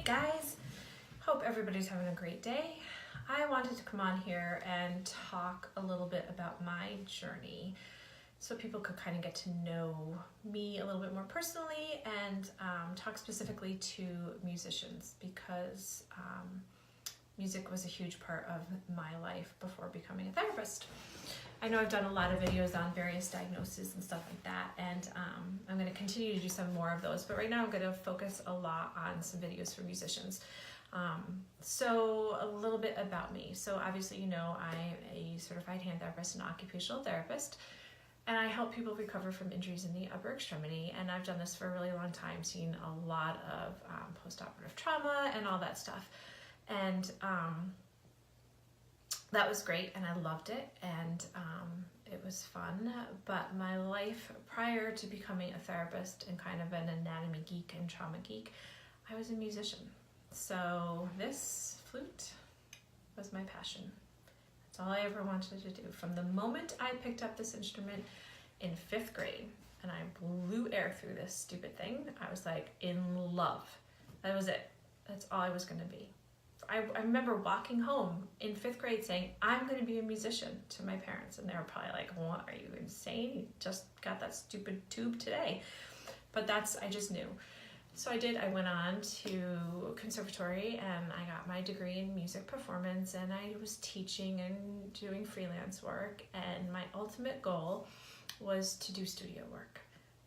guys, hope everybody's having a great day. I wanted to come on here and talk a little bit about my journey so people could kind of get to know me a little bit more personally and talk specifically to musicians because music was a huge part of my life before becoming a therapist. I know I've done a lot of videos on various diagnoses and stuff like that, and I'm going to continue to do some more of those, but right now I'm going to focus a lot on some videos for musicians. So a little bit about me. So obviously, you know, I'm a certified hand therapist and occupational therapist, and I help people recover from injuries in the upper extremity, and I've done this for a really long time, seen a lot of post-operative trauma and all that stuff. And that was great, and I loved it, and it was fun. But my life prior to becoming a therapist and kind of an anatomy geek and trauma geek, I was a musician. So this flute was my passion. That's all I ever wanted to do. From the moment I picked up this instrument in 5th grade and I blew air through this stupid thing, I was like in love. That was it. That's all I was going to be. I remember walking home in 5th grade saying, I'm going to be a musician to my parents. And they were probably like, what, are you insane? You just got that stupid tube today. But I just knew. So I did. I went on to conservatory and I got my degree in music performance, and I was teaching and doing freelance work. And my ultimate goal was to do studio work.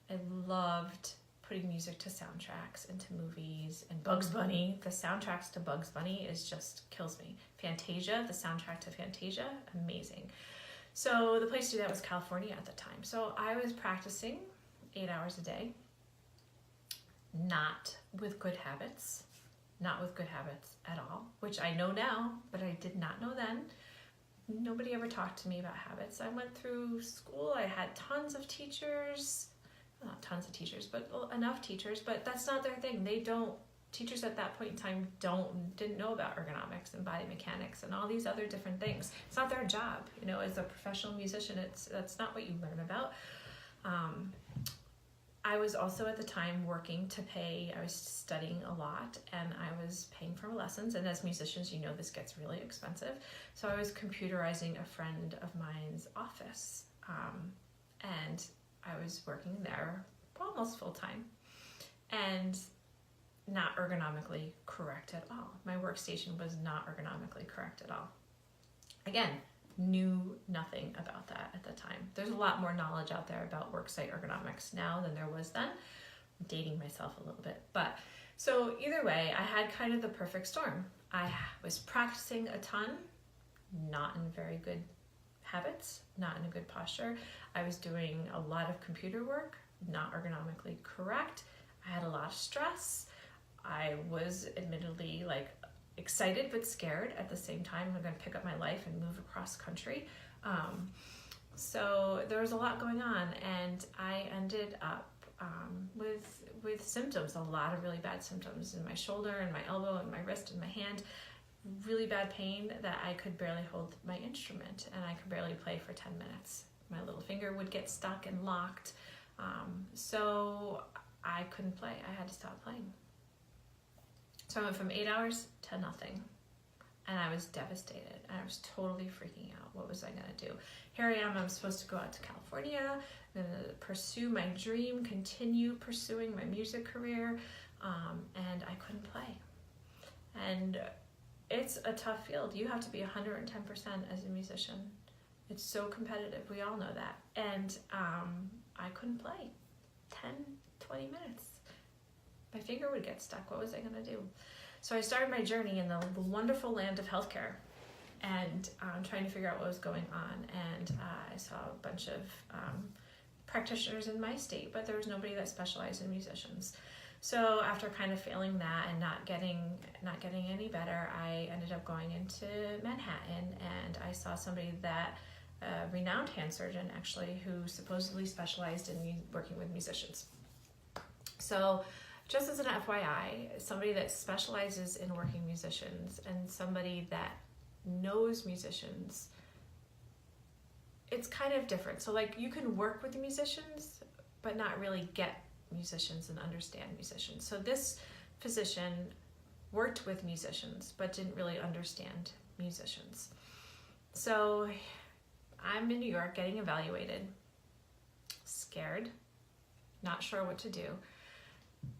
I loved putting music to soundtracks and to movies and Bugs Bunny. The soundtracks to Bugs Bunny just kills me. Fantasia, the soundtrack to Fantasia, amazing. So the place to do that was California at the time. So I was practicing 8 hours a day, not with good habits at all, which I know now, but I did not know then. Nobody ever talked to me about habits. I went through school, I had tons of teachers, not tons of teachers, but enough teachers, but that's not their thing. Teachers at that point in time didn't know about ergonomics and body mechanics and all these other different things. It's not their job, you know, as a professional musician, that's not what you learn about. I was also at the time working to pay. I was studying a lot and I was paying for lessons, and as musicians, you know, this gets really expensive. So I was computerizing a friend of mine's office, and I was working there almost full time and not ergonomically correct at all. My workstation was not ergonomically correct at all. Again, knew nothing about that at the time. There's a lot more knowledge out there about worksite ergonomics now than there was then. I'm dating myself a little bit. But so either way, I had kind of the perfect storm. I was practicing a ton, not in very good habits, not in a good posture. I was doing a lot of computer work, not ergonomically correct. I had a lot of stress. I was admittedly excited but scared at the same time. I'm going to pick up my life and move across country. So there was a lot going on, and I ended up with symptoms, a lot of really bad symptoms in my shoulder and my elbow and my wrist and my hand. Really bad pain that I could barely hold my instrument, and I could barely play for 10 minutes. My little finger would get stuck and locked. So I couldn't play. I had to stop playing. So I went from 8 hours to nothing, and I was devastated. I was totally freaking out. What was I going to do? Here I am. I'm supposed to go out to California. I'm going to pursue my dream, continue pursuing my music career, and I couldn't play. And it's a tough field. You have to be 110% as a musician. It's so competitive. We all know that. And I couldn't play 10, 20 minutes. My finger would get stuck. What was I going to do? So I started my journey in the wonderful land of healthcare and trying to figure out what was going on. And I saw a bunch of practitioners in my state, but there was nobody that specialized in musicians. So after kind of failing that and not getting any better, I ended up going into Manhattan, and I saw somebody that a renowned hand surgeon actually who supposedly specialized in working with musicians. So just as an FYI, somebody that specializes in working musicians and somebody that knows musicians, it's kind of different. So you can work with musicians, but not really get musicians and understand musicians. So this physician worked with musicians, but didn't really understand musicians. So I'm in New York getting evaluated, scared, not sure what to do.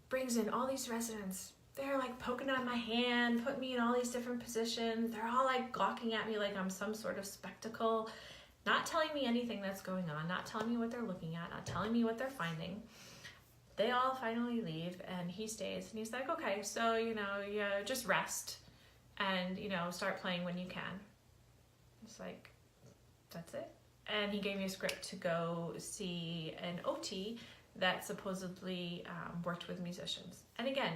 Brings in all these residents. They're like poking on my hand, putting me in all these different positions. They're all like gawking at me like I'm some sort of spectacle, not telling me anything that's going on, not telling me what they're looking at, not telling me what they're finding. They all finally leave, and he stays, and he's like, okay, so, just rest and, start playing when you can. It's like, that's it. And he gave me a script to go see an OT that supposedly worked with musicians. And again,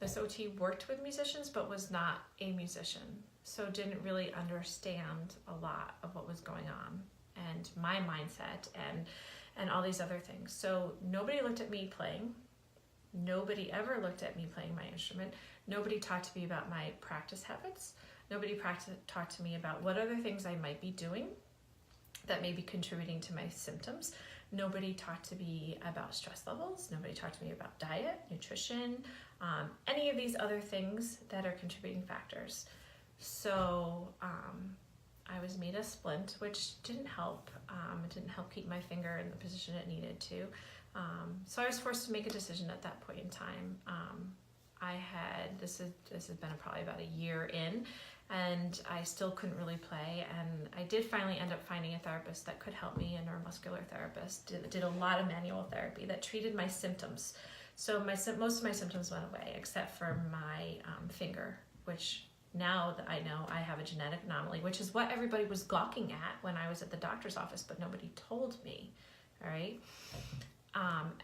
this OT worked with musicians, but was not a musician, so didn't really understand a lot of what was going on and my mindset and all these other things. So nobody looked at me playing. Nobody ever looked at me playing my instrument. Nobody talked to me about my practice habits. Nobody talked to me about what other things I might be doing that may be contributing to my symptoms. Nobody talked to me about stress levels. Nobody talked to me about diet, nutrition, any of these other things that are contributing factors. So I was made a splint, which didn't help. It didn't help keep my finger in the position it needed to. So I was forced to make a decision at that point in time. This has been probably about a year in, and I still couldn't really play. And I did finally end up finding a therapist that could help me, a neuromuscular therapist. Did a lot of manual therapy that treated my symptoms. So most of my symptoms went away, except for my finger, which now that I know I have a genetic anomaly, which is what everybody was gawking at when I was at the doctor's office, but nobody told me, all right? And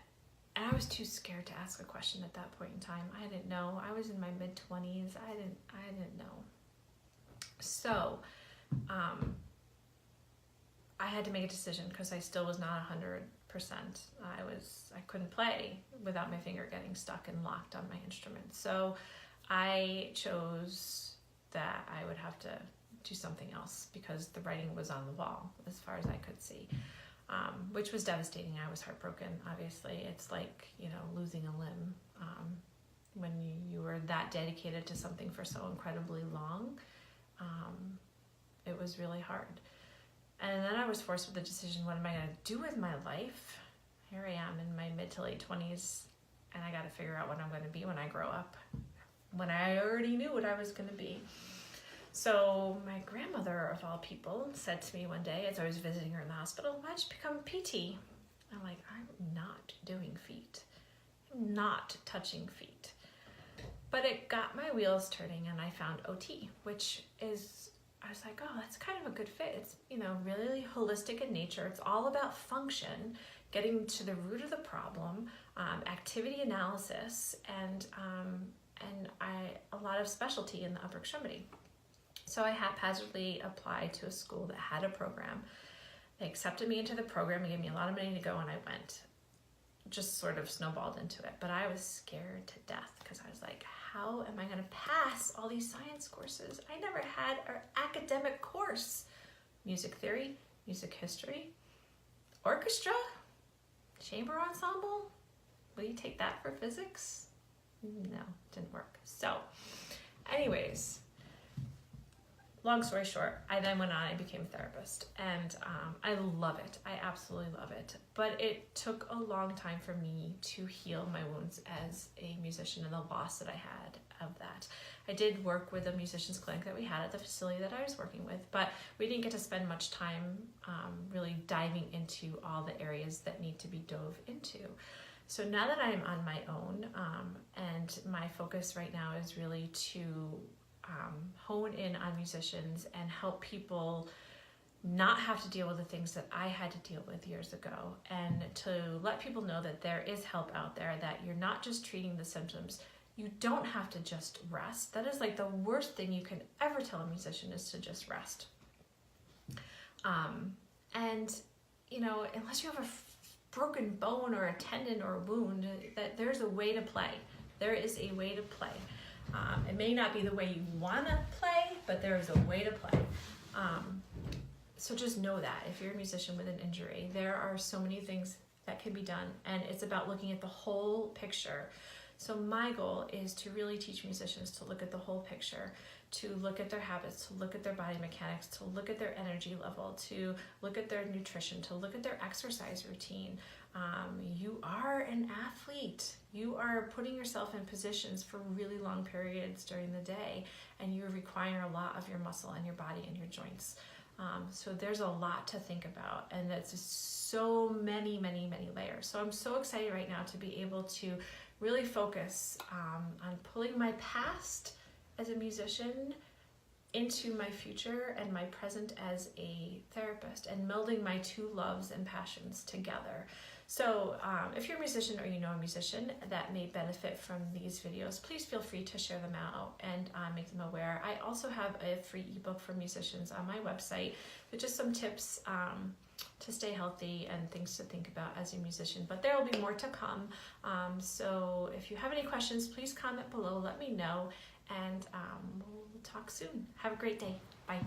I was too scared to ask a question at that point in time. I didn't know. I was in my mid-20s. I didn't know. So I had to make a decision because I still was not 100%. I couldn't play without my finger getting stuck and locked on my instrument. So I chose that I would have to do something else because the writing was on the wall as far as I could see, which was devastating. I was heartbroken, obviously. It's like, losing a limb. When you were that dedicated to something for so incredibly long, it was really hard. And then I was forced with the decision, what am I going to do with my life? Here I am in my mid to late 20s, and I got to figure out what I'm going to be when I grow up, when I already knew what I was going to be. So my grandmother, of all people, said to me one day as I was visiting her in the hospital, why don't you become a PT? I'm like, I'm not doing feet. I'm not touching feet. But it got my wheels turning, and I found OT, which is, I was like, oh, that's kind of a good fit. It's, really holistic in nature. It's all about function, getting to the root of the problem, activity analysis, and a lot of specialty in the upper extremity. So I haphazardly applied to a school that had a program. They accepted me into the program and gave me a lot of money to go, and I went. Just sort of snowballed into it. But I was scared to death because I was like, how am I going to pass all these science courses? I never had an academic course. Music theory, music history, orchestra, chamber ensemble. Will you take that for physics? No, didn't work. So, anyways, long story short, I then went on and became a therapist, and I love it. I absolutely love it. But it took a long time for me to heal my wounds as a musician and the loss that I had of that. I did work with a musician's clinic that we had at the facility that I was working with, but we didn't get to spend much time really diving into all the areas that need to be dove into. So now that I'm on my own, and my focus right now is really to hone in on musicians and help people not have to deal with the things that I had to deal with years ago, and to let people know that there is help out there, that you're not just treating the symptoms. You don't have to just rest. That is like the worst thing you can ever tell a musician, is to just rest. And unless you have a broken bone or a tendon or a wound, that there's a way to play. There is a way to play. It may not be the way you want to play, but there is a way to play. So just know that if you're a musician with an injury, there are so many things that can be done, and it's about looking at the whole picture. So my goal is to really teach musicians to look at the whole picture, to look at their habits, to look at their body mechanics, to look at their energy level, to look at their nutrition, to look at their exercise routine. You are an athlete. You are putting yourself in positions for really long periods during the day, and you require a lot of your muscle and your body and your joints. So there's a lot to think about, and that's so many layers. So I'm so excited right now to be able to really focus on pulling my past as a musician into my future and my present as a therapist, and melding my two loves and passions together. So if you're a musician or you know a musician that may benefit from these videos, please feel free to share them out and make them aware. I also have a free ebook for musicians on my website with just some tips to stay healthy and things to think about as a musician, but there will be more to come. So if you have any questions, please comment below, let me know, and we'll talk soon. Have a great day. Bye.